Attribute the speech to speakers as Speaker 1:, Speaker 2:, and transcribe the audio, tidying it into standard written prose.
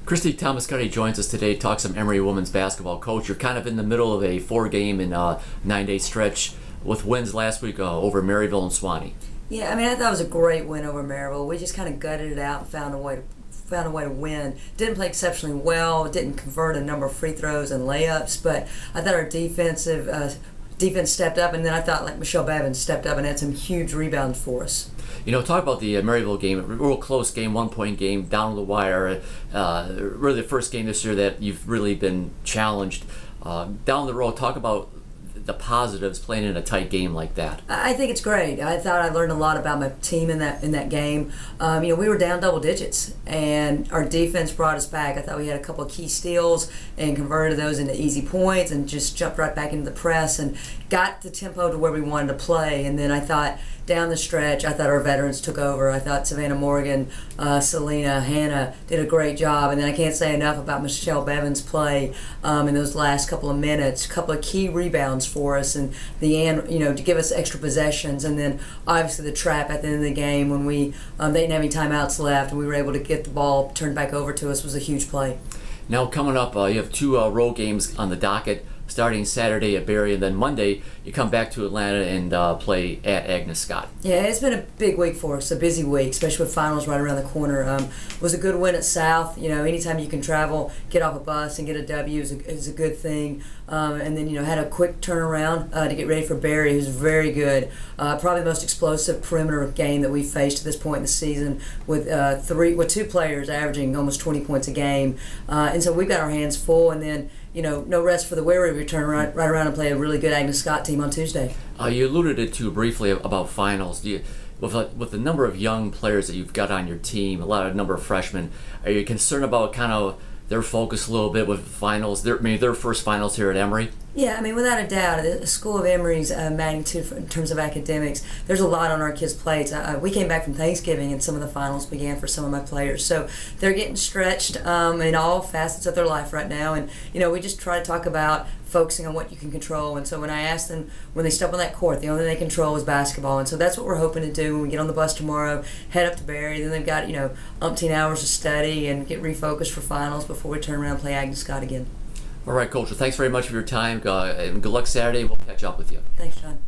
Speaker 1: Christy Thomascotti joins us today to talk some Emory women's basketball. Coach, you're kind of in the middle of a 4-game and 9-day stretch with wins last week over Maryville and Swanee.
Speaker 2: Yeah, I mean, I thought it was a great win over Maryville. We just kind of gutted it out and found a way to win. Didn't play exceptionally well. Didn't convert a number of free throws and layups, but I thought our defense stepped up, and then I thought like Michelle Bevins stepped up and had some huge rebounds for us.
Speaker 1: You know, talk about the Maryville game, a real close game, 1-point game, down to the wire. Really the first game this year that you've really been challenged. Down the road, talk about the positives playing in a tight game like that.
Speaker 2: I think it's great. I thought I learned a lot about my team in that game. You know, we were down double digits, and our defense brought us back. I thought we had a couple of key steals and converted those into easy points and just jumped right back into the press and got the tempo to where we wanted to play. And then I thought down the stretch, I thought our veterans took over. I thought Savannah Morgan, Selena, Hannah did a great job. And then I can't say enough about Michelle Bevins' play in those last couple of minutes. A couple of key rebounds for us, and the end, you know, to give us extra possessions. And then obviously the trap at the end of the game when we they didn't have any timeouts left and we were able to get the ball turned back over to us was a huge play.
Speaker 1: Now coming up, you have 2 road games on the docket, starting Saturday at Barry, and then Monday you come back to Atlanta and play at Agnes Scott. Yeah,
Speaker 2: it's been a big week for us, a busy week, especially with finals right around the corner. Was a good win at South. You know, anytime you can travel, get off a bus and get a W is a good thing. And then, you know, had a quick turnaround to get ready for Barry, who's very good. Probably the most explosive perimeter game that we've faced at this point in the season, with 2 players averaging almost 20 points a game. And so we've got our hands full, and then, you know, no rest for the weary. We return right around and play a really good Agnes Scott team on Tuesday.
Speaker 1: You alluded to briefly about finals. With the number of young players that you've got on your team, a number of freshmen, are you concerned about kind of their focus a little bit with finals? Their first finals here at Emory?
Speaker 2: Yeah, I mean, without a doubt, the School of Emory's magnitude in terms of academics, there's a lot on our kids' plates. We came back from Thanksgiving and some of the finals began for some of my players. So they're getting stretched in all facets of their life right now. And, you know, we just try to talk about focusing on what you can control. And so when I asked them, when they step on that court, the only thing they control is basketball. And so that's what we're hoping to do when we get on the bus tomorrow, head up to Barry. Then they've got, you know, umpteen hours to study and get refocused for finals before we turn around and play Agnes Scott again.
Speaker 1: All right, Coach. Well, thanks very much for your time. And good luck Saturday. We'll catch up with you.
Speaker 2: Thanks, John.